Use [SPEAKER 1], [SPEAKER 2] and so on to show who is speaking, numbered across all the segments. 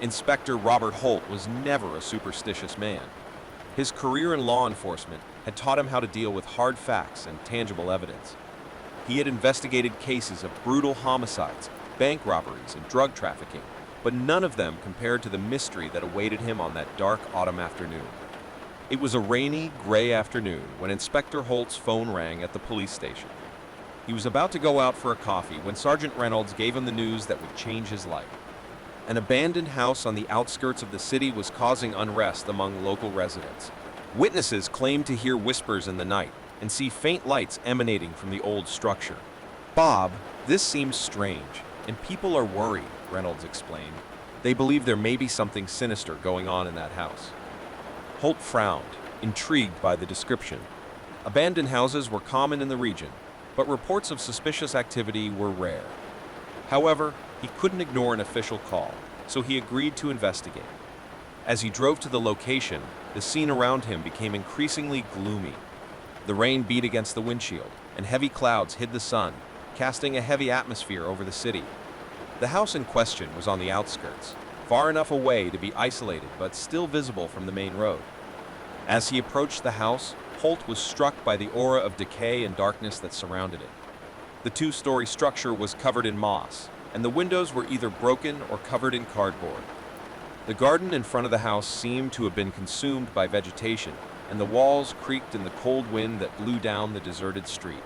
[SPEAKER 1] Inspector Robert Holt was never a superstitious man. His career in law enforcement had taught him how to deal with hard facts and tangible evidence. He had investigated cases of brutal homicides, bank robberies, and drug trafficking, but none of them compared to the mystery that awaited him on that dark autumn afternoon. It was a rainy, gray afternoon when Inspector Holt's phone rang at the police station. He was about to go out for a coffee when Sergeant Reynolds gave him the news that would change his life. An abandoned house on the outskirts of the city was causing unrest among local residents. Witnesses claimed to hear whispers in the night and see faint lights emanating from the old structure. "Bob, this seems strange, and people are worried," Reynolds explained. "They believe there may be something sinister going on in that house." Holt frowned, intrigued by the description. Abandoned houses were common in the region, but reports of suspicious activity were rare. However, he couldn't ignore an official call, so he agreed to investigate. As he drove to the location, the scene around him became increasingly gloomy. The rain beat against the windshield, and heavy clouds hid the sun, casting a heavy atmosphere over the city. The house in question was on the outskirts, far enough away to be isolated but still visible from the main road. As he approached the house, Holt was struck by the aura of decay and darkness that surrounded it. The two-story structure was covered in moss, and the windows were either broken or covered in cardboard. The garden in front of the house seemed to have been consumed by vegetation, and the walls creaked in the cold wind that blew down the deserted street.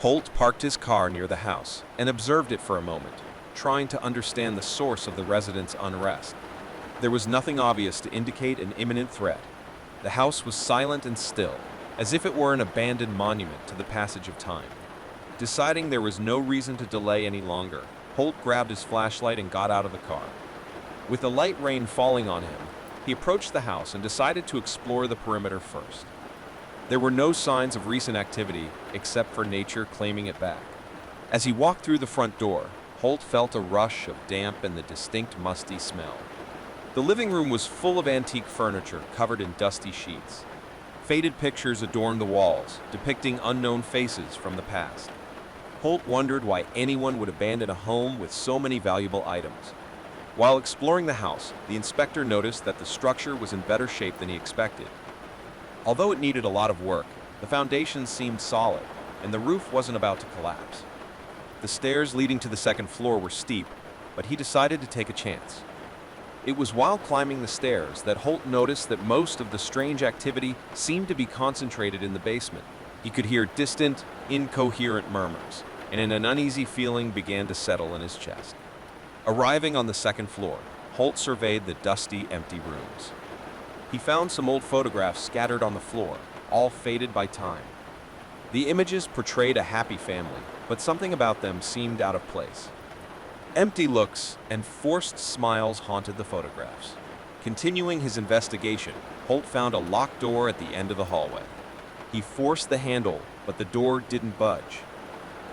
[SPEAKER 1] Holt parked his car near the house and observed it for a moment, trying to understand the source of the residents' unrest. There was nothing obvious to indicate an imminent threat. The house was silent and still, as if it were an abandoned monument to the passage of time. Deciding there was no reason to delay any longer, Holt grabbed his flashlight and got out of the car. With the light rain falling on him, he approached the house and decided to explore the perimeter first. There were no signs of recent activity except for nature claiming it back. As he walked through the front door, Holt felt a rush of damp and the distinct musty smell. The living room was full of antique furniture covered in dusty sheets. Faded pictures adorned the walls, depicting unknown faces from the past. Holt wondered why anyone would abandon a home with so many valuable items. While exploring the house, the inspector noticed that the structure was in better shape than he expected. Although it needed a lot of work, the foundations seemed solid, and the roof wasn't about to collapse. The stairs leading to the second floor were steep, but he decided to take a chance. It was while climbing the stairs that Holt noticed that most of the strange activity seemed to be concentrated in the basement. He could hear distant, incoherent murmurs, and an uneasy feeling began to settle in his chest. Arriving on the second floor, Holt surveyed the dusty, empty rooms. He found some old photographs scattered on the floor, all faded by time. The images portrayed a happy family, but something about them seemed out of place. Empty looks and forced smiles haunted the photographs. Continuing his investigation, Holt found a locked door at the end of the hallway. He forced the handle, but the door didn't budge.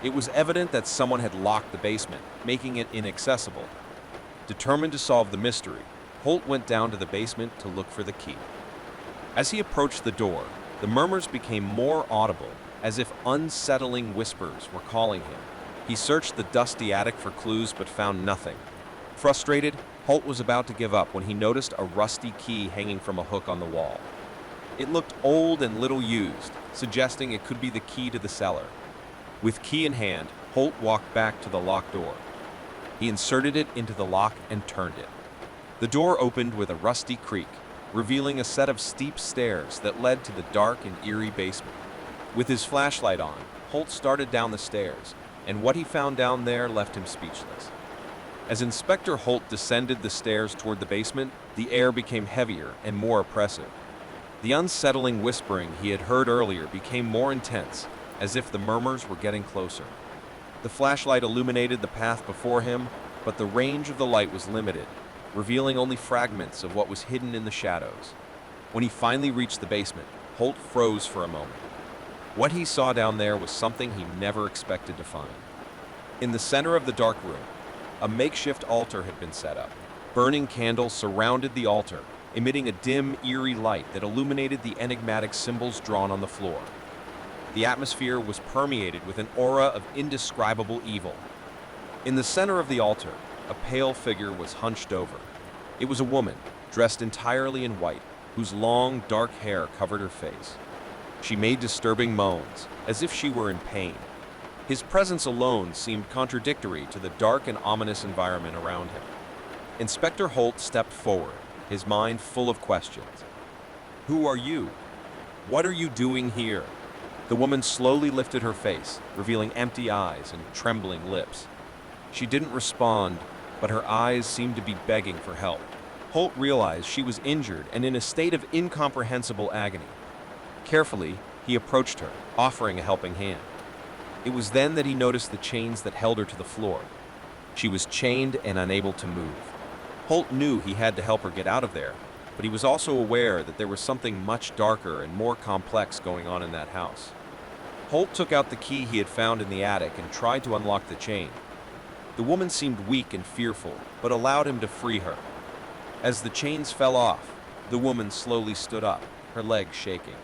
[SPEAKER 1] It was evident that someone had locked the basement, making it inaccessible. Determined to solve the mystery, Holt went down to the basement to look for the key. As he approached the door, the murmurs became more audible, as if unsettling whispers were calling him. He searched the dusty attic for clues but found nothing. Frustrated, Holt was about to give up when he noticed a rusty key hanging from a hook on the wall. It looked old and little used, suggesting it could be the key to the cellar. With key in hand, Holt walked back to the locked door. He inserted it into the lock and turned it. The door opened with a rusty creak, revealing a set of steep stairs that led to the dark and eerie basement. With his flashlight on, Holt started down the stairs, and what he found down there left him speechless. As Inspector Holt descended the stairs toward the basement, the air became heavier and more oppressive. The unsettling whispering he had heard earlier became more intense, as if the murmurs were getting closer. The flashlight illuminated the path before him, but the range of the light was limited, revealing only fragments of what was hidden in the shadows. When he finally reached the basement, Holt froze for a moment. What he saw down there was something he never expected to find. In the center of the dark room, a makeshift altar had been set up. Burning candles surrounded the altar, emitting a dim, eerie light that illuminated the enigmatic symbols drawn on the floor. The atmosphere was permeated with an aura of indescribable evil. In the center of the altar, a pale figure was hunched over. It was a woman, dressed entirely in white, whose long, dark hair covered her face. She made disturbing moans, as if she were in pain. His presence alone seemed contradictory to the dark and ominous environment around him. Inspector Holt stepped forward, his mind full of questions. "Who are you? What are you doing here?" The woman slowly lifted her face, revealing empty eyes and trembling lips. She didn't respond, but her eyes seemed to be begging for help. Holt realized she was injured and in a state of incomprehensible agony. Carefully, he approached her, offering a helping hand. It was then that he noticed the chains that held her to the floor. She was chained and unable to move. Holt knew he had to help her get out of there, but he was also aware that there was something much darker and more complex going on in that house. Holt took out the key he had found in the attic and tried to unlock the chain. The woman seemed weak and fearful, but allowed him to free her. As the chains fell off, the woman slowly stood up, her legs shaking.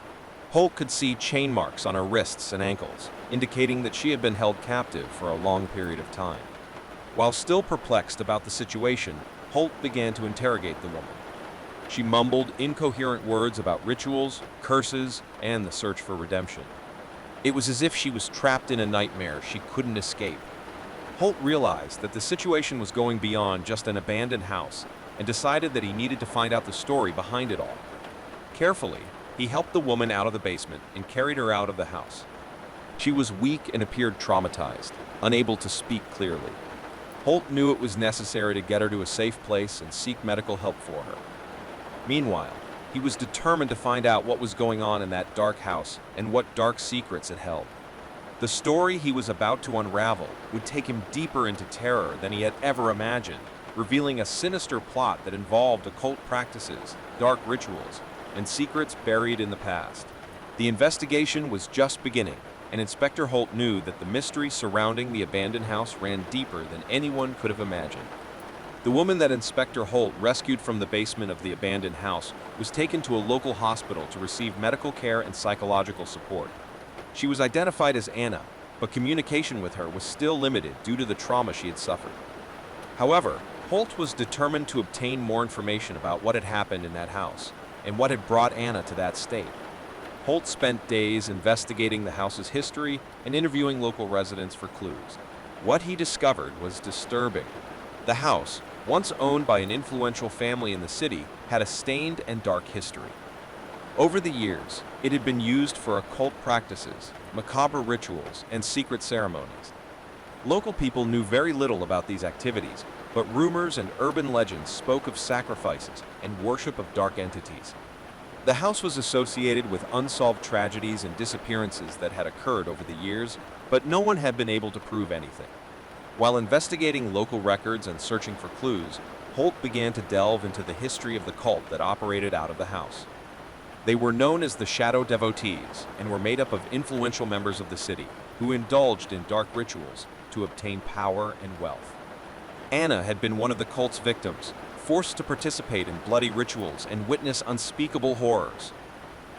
[SPEAKER 1] Holt could see chain marks on her wrists and ankles, indicating that she had been held captive for a long period of time. While still perplexed about the situation, Holt began to interrogate the woman. She mumbled incoherent words about rituals, curses, and the search for redemption. It was as if she was trapped in a nightmare she couldn't escape. Holt realized that the situation was going beyond just an abandoned house and decided that he needed to find out the story behind it all. Carefully, he helped the woman out of the basement and carried her out of the house. She was weak and appeared traumatized, unable to speak clearly. Holt knew it was necessary to get her to a safe place and seek medical help for her. Meanwhile, he was determined to find out what was going on in that dark house and what dark secrets it held. The story he was about to unravel would take him deeper into terror than he had ever imagined, revealing a sinister plot that involved occult practices, dark rituals, and secrets buried in the past. The investigation was just beginning, and Inspector Holt knew that the mystery surrounding the abandoned house ran deeper than anyone could have imagined. The woman that Inspector Holt rescued from the basement of the abandoned house was taken to a local hospital to receive medical care and psychological support. She was identified as Anna, but communication with her was still limited due to the trauma she had suffered. However, Holt was determined to obtain more information about what had happened in that house and what had brought Anna to that state. Holt spent days investigating the house's history and interviewing local residents for clues. What he discovered was disturbing. The house, once owned by an influential family in the city, had a stained and dark history. Over the years, it had been used for occult practices, macabre rituals, and secret ceremonies. Local people knew very little about these activities, but rumors and urban legends spoke of sacrifices and worship of dark entities. The house was associated with unsolved tragedies and disappearances that had occurred over the years, but no one had been able to prove anything. While investigating local records and searching for clues, Holt began to delve into the history of the cult that operated out of the house. They were known as the Shadow Devotees and were made up of influential members of the city who indulged in dark rituals to obtain power and wealth. Anna had been one of the cult's victims, forced to participate in bloody rituals and witness unspeakable horrors.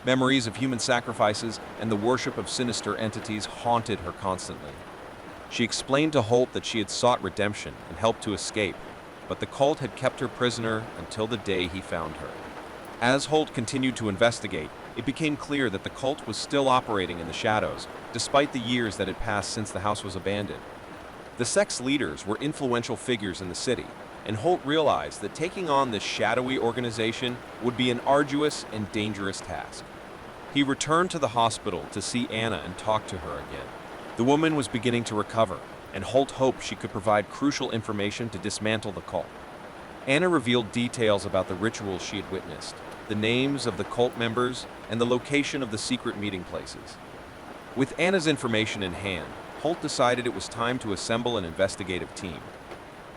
[SPEAKER 1] Memories of human sacrifices and the worship of sinister entities haunted her constantly. She explained to Holt that she had sought redemption and helped to escape, but the cult had kept her prisoner until the day he found her. As Holt continued to investigate, it became clear that the cult was still operating in the shadows, despite the years that had passed since the house was abandoned. The sect's leaders were influential figures in the city, and Holt realized that taking on this shadowy organization would be an arduous and dangerous task. He returned to the hospital to see Anna and talk to her again. The woman was beginning to recover, and Holt hoped she could provide crucial information to dismantle the cult. Anna revealed details about the rituals she had witnessed, the names of the cult members, and the location of the secret meeting places. With Anna's information in hand, Holt decided it was time to assemble an investigative team.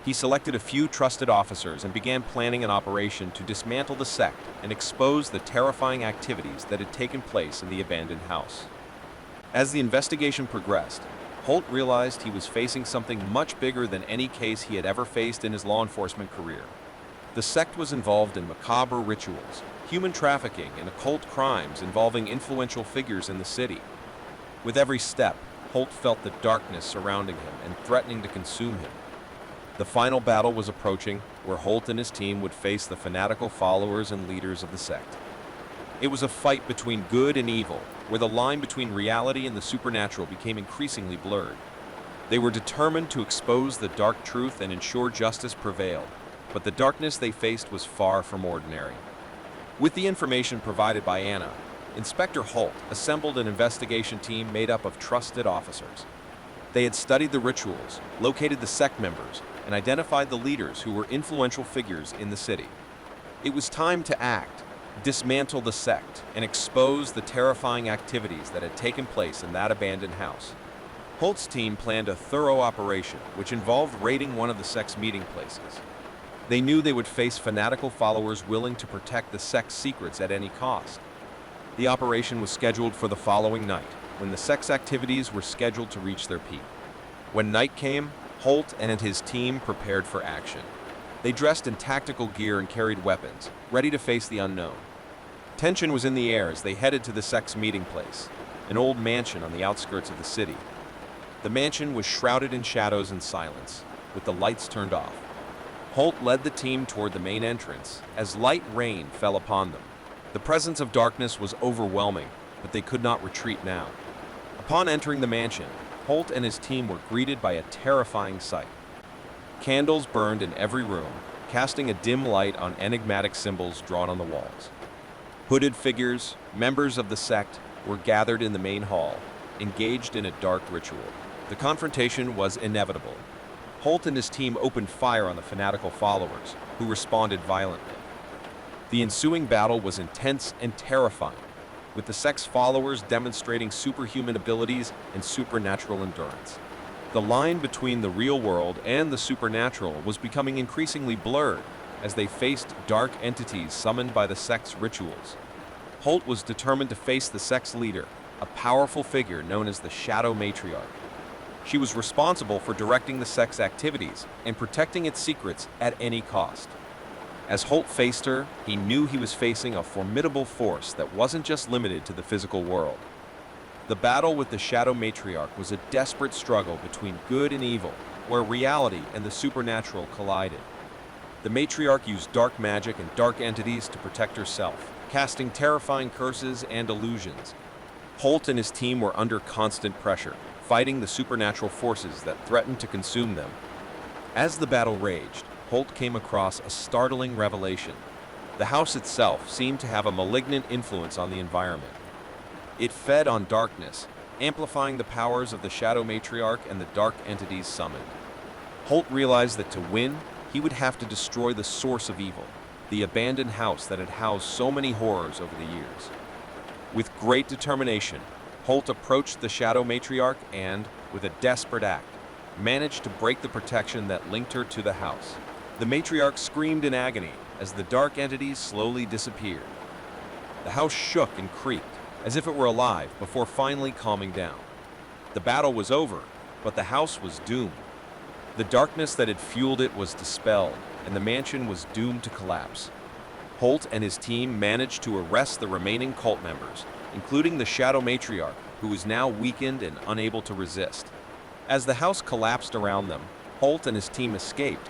[SPEAKER 1] He selected a few trusted officers and began planning an operation to dismantle the sect and expose the terrifying activities that had taken place in the abandoned house. As the investigation progressed, Holt realized he was facing something much bigger than any case he had ever faced in his law enforcement career. The sect was involved in macabre rituals, human trafficking, and occult crimes involving influential figures in the city. With every step, Holt felt the darkness surrounding him and threatening to consume him. The final battle was approaching, where Holt and his team would face the fanatical followers and leaders of the sect. It was a fight between good and evil, where the line between reality and the supernatural became increasingly blurred. They were determined to expose the dark truth and ensure justice prevailed, but the darkness they faced was far from ordinary. With the information provided by Anna, Inspector Holt assembled an investigation team made up of trusted officers. They had studied the rituals, located the sect members, and identified the leaders who were influential figures in the city. It was time to act, dismantle the sect, and expose the terrifying activities that had taken place in that abandoned house. Holt's team planned a thorough operation, which involved raiding one of the sect's meeting places. They knew they would face fanatical followers willing to protect the sect's secrets at any cost. The operation was scheduled for the following night, when the sect's activities were scheduled to reach their peak. When night came, Holt and his team prepared for action. They dressed in tactical gear and carried weapons, ready to face the unknown. Tension was in the air as they headed to the sect's meeting place, an old mansion on the outskirts of the city. The mansion was shrouded in shadows and silence, with the lights turned off. Holt led the team toward the main entrance as light rain fell upon them. The presence of darkness was overwhelming, but they could not retreat now. Upon entering the mansion, Holt and his team were greeted by a terrifying sight. Candles burned in every room, casting a dim light on enigmatic symbols drawn on the walls. Hooded figures, members of the sect, were gathered in the main hall, engaged in a dark ritual. The confrontation was inevitable. Holt and his team opened fire on the fanatical followers, who responded violently. The ensuing battle was intense and terrifying, with the sect's followers demonstrating superhuman abilities and supernatural endurance. The line between the real world and the supernatural was becoming increasingly blurred as they faced dark entities summoned by the sect's rituals. Holt was determined to face the sect's leader, a powerful figure known as the Shadow Matriarch. She was responsible for directing the sect's activities and protecting its secrets at any cost. As Holt faced her, he knew he was facing a formidable force that wasn't just limited to the physical world. The battle with the Shadow Matriarch was a desperate struggle between good and evil, where reality and the supernatural collided. The Matriarch used dark magic and dark entities to protect herself, casting terrifying curses and illusions. Holt and his team were under constant pressure, fighting the supernatural forces that threatened to consume them. As the battle raged, Holt came across a startling revelation. The house itself seemed to have a malignant influence on the environment. It fed on darkness, amplifying the powers of the Shadow Matriarch and the dark entities summoned. Holt realized that to win, he would have to destroy the source of evil, the abandoned house that had housed so many horrors over the years. With great determination, Holt approached the Shadow Matriarch and, with a desperate act, managed to break the protection that linked her to the house. The matriarch screamed in agony as the dark entities slowly disappeared. The house shook and creaked, as if it were alive, before finally calming down. The battle was over, but the house was doomed. The darkness that had fueled it was dispelled, and the mansion was doomed to collapse. Holt and his team managed to arrest the remaining cult members, including the Shadow Matriarch, who was now weakened and unable to resist. As the house collapsed around them, Holt and his team escaped,